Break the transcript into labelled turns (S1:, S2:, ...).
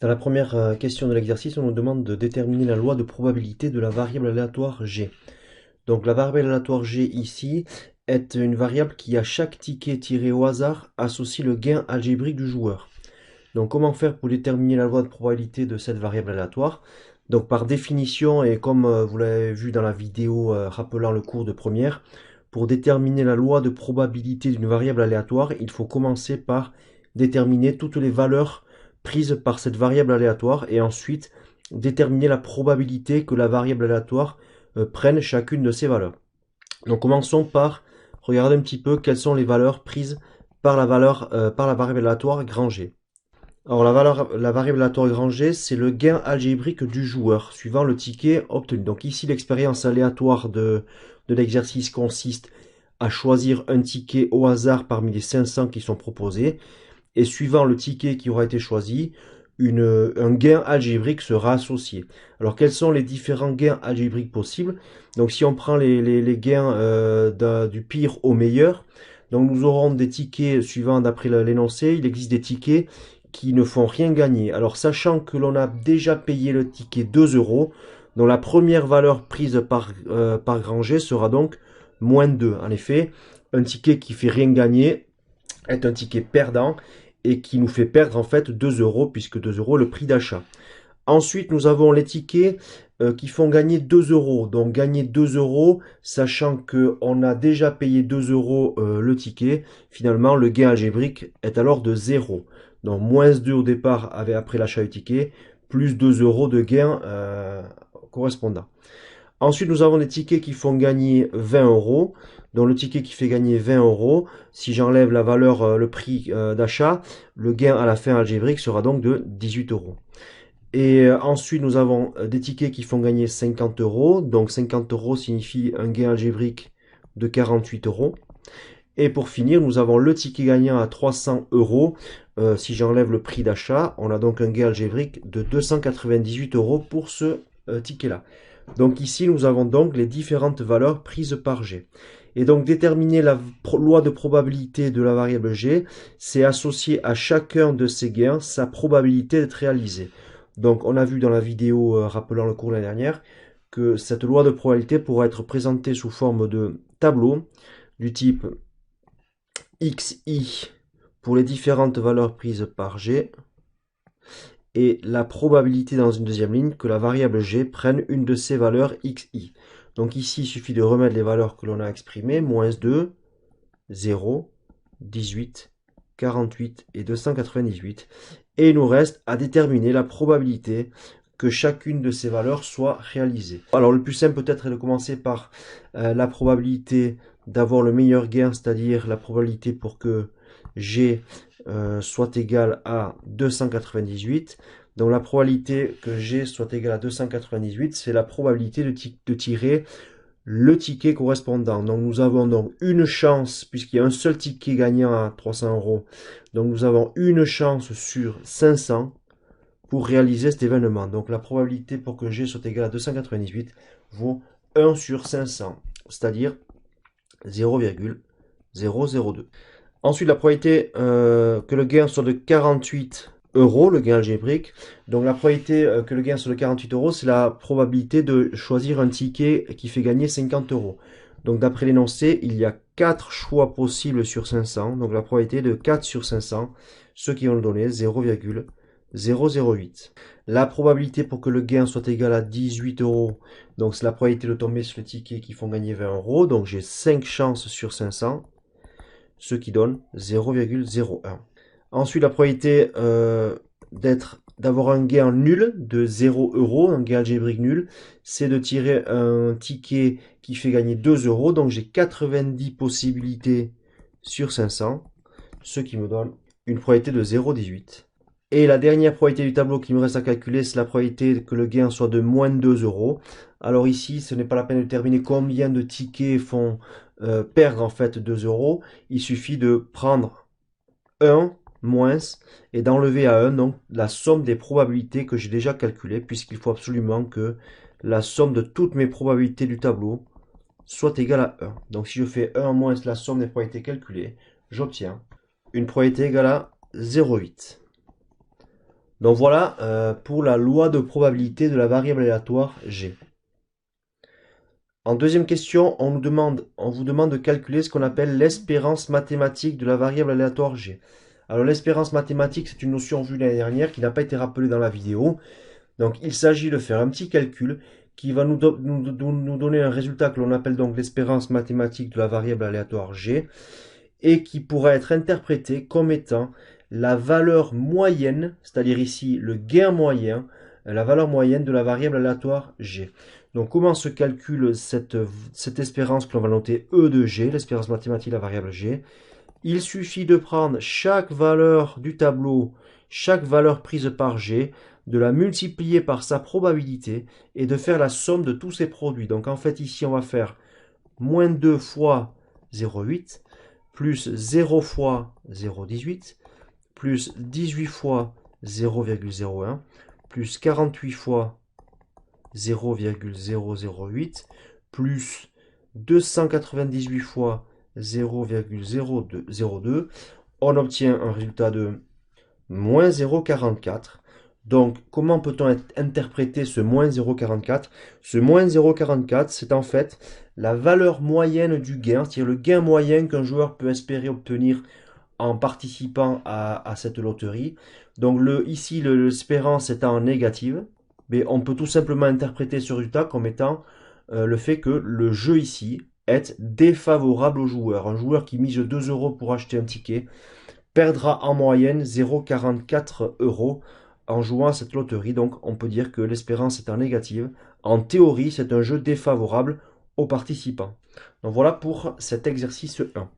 S1: Dans la première question de l'exercice, on nous demande de déterminer la loi de probabilité de la variable aléatoire G. Donc la variable aléatoire G ici est une variable qui à chaque ticket tiré au hasard associe le gain algébrique du joueur. Donc comment faire pour déterminer la loi de probabilité de cette variable aléatoire? Donc par définition, et comme vous l'avez vu dans la vidéo rappelant le cours de première, pour déterminer la loi de probabilité d'une variable aléatoire, il faut commencer par déterminer toutes les valeurs prises par cette variable aléatoire et ensuite déterminer la probabilité que la variable aléatoire prenne chacune de ces valeurs. Donc commençons par regarder un petit peu quelles sont les valeurs prises par par la variable aléatoire grand G. Alors la variable aléatoire grand G, c'est le gain algébrique du joueur, suivant le ticket obtenu. Donc ici, l'expérience aléatoire de l'exercice consiste à choisir un ticket au hasard parmi les 500 qui sont proposés, et suivant le ticket qui aura été choisi, un gain algébrique sera associé. Alors quels sont les différents gains algébriques possibles? Donc si on prend les gains du pire au meilleur, donc nous aurons des tickets suivant d'après l'énoncé, il existe des tickets qui ne font rien gagner. Alors sachant que l'on a déjà payé le ticket 2 euros, donc la première valeur prise par Granger sera donc moins 2. En effet, un ticket qui fait rien gagner est un ticket perdant et qui nous fait perdre en fait 2 euros puisque 2 euros le prix d'achat. Ensuite, nous avons les tickets qui font gagner 2 euros. Donc gagner 2 euros, sachant qu'on a déjà payé 2 euros le ticket, finalement le gain algébrique est alors de 0. Donc moins 2 au départ après l'achat du ticket, plus 2 euros de gain correspondant. Ensuite, nous avons des tickets qui font gagner 20 euros. Donc le ticket qui fait gagner 20 euros, si j'enlève la valeur, le prix d'achat, le gain à la fin algébrique sera donc de 18 euros. Et ensuite, nous avons des tickets qui font gagner 50 euros. Donc 50 euros signifie un gain algébrique de 48 euros. Et pour finir, nous avons le ticket gagnant à 300 euros. Si j'enlève le prix d'achat, on a donc un gain algébrique de 298 euros pour ce ticket-là. Donc ici, nous avons donc les différentes valeurs prises par G. Et donc déterminer la loi de probabilité de la variable G, c'est associer à chacun de ces gains sa probabilité d'être réalisée. Donc on a vu dans la vidéo rappelant le cours de l'année dernière que cette loi de probabilité pourra être présentée sous forme de tableau du type xi pour les différentes valeurs prises par G et la probabilité dans une deuxième ligne que la variable G prenne une de ces valeurs xi. Donc ici, il suffit de remettre les valeurs que l'on a exprimées, moins 2, 0, 18, 48 et 298. Et il nous reste à déterminer la probabilité que chacune de ces valeurs soit réalisée. Alors le plus simple peut-être est de commencer par la probabilité d'avoir le meilleur gain, c'est-à-dire la probabilité pour que G soit égal à 298. Donc la probabilité que G soit égal à 298, c'est la probabilité de tirer le ticket correspondant. Donc nous avons donc une chance, puisqu'il y a un seul ticket gagnant à 300 euros, donc nous avons une chance sur 500 pour réaliser cet événement. Donc la probabilité pour que G soit égal à 298 vaut 1 sur 500, c'est-à-dire 0,002. Ensuite, la probabilité que le gain soit de 48 euros, le gain algébrique. Donc la probabilité que le gain soit de 48 euros, c'est la probabilité de choisir un ticket qui fait gagner 50 euros. Donc d'après l'énoncé, il y a 4 choix possibles sur 500. Donc la probabilité de 4 sur 500, ce qui va nous donner 0,008. La probabilité pour que le gain soit égal à 18 euros, donc c'est la probabilité de tomber sur les tickets qui font gagner 20 euros. Donc j'ai 5 chances sur 500, ce qui donne 0,01. Ensuite, la probabilité d'avoir un gain nul de 0 euros, un gain algébrique nul, c'est de tirer un ticket qui fait gagner 2 euros. Donc j'ai 90 possibilités sur 500, ce qui me donne une probabilité de 0,18. Et la dernière probabilité du tableau qui me reste à calculer, c'est la probabilité que le gain soit de moins 2 euros. Alors ici, ce n'est pas la peine de déterminer combien de tickets font perdre en fait 2 euros. Il suffit de prendre 1 moins et d'enlever à 1 donc la somme des probabilités que j'ai déjà calculées, puisqu'il faut absolument que la somme de toutes mes probabilités du tableau soit égale à 1. Donc si je fais 1 moins la somme des probabilités calculées, j'obtiens une probabilité égale à 0,8. Donc voilà pour la loi de probabilité de la variable aléatoire G. En deuxième question, on vous demande de calculer ce qu'on appelle l'espérance mathématique de la variable aléatoire G. Alors l'espérance mathématique, c'est une notion vue l'année dernière qui n'a pas été rappelée dans la vidéo. Donc il s'agit de faire un petit calcul qui va nous donner un résultat que l'on appelle donc l'espérance mathématique de la variable aléatoire G et qui pourra être interprété comme étant la valeur moyenne, c'est-à-dire ici le gain moyen, la valeur moyenne de la variable aléatoire G. Donc comment se calcule cette espérance que l'on va noter E de G, l'espérance mathématique de la variable G? Il suffit de prendre chaque valeur du tableau, chaque valeur prise par G, de la multiplier par sa probabilité et de faire la somme de tous ces produits. Donc en fait ici on va faire moins 2 fois 0,8 plus 0 fois 0,18 plus 18 fois 0,01 plus 48 fois 0,008 plus 298 fois 0,002, on obtient un résultat de moins 0,44. Donc, comment peut-on interpréter ce moins 0,44? Ce moins 0,44, c'est en fait la valeur moyenne du gain, c'est-à-dire le gain moyen qu'un joueur peut espérer obtenir en participant à cette loterie. Donc ici, l'espérance étant négative, mais on peut tout simplement interpréter ce résultat comme étant le fait que le jeu ici est défavorable au joueur. Un joueur qui mise 2 euros pour acheter un ticket perdra en moyenne 0,44 euros en jouant à cette loterie. Donc on peut dire que l'espérance étant négative, en théorie, c'est un jeu défavorable aux participants. Donc voilà pour cet exercice 1.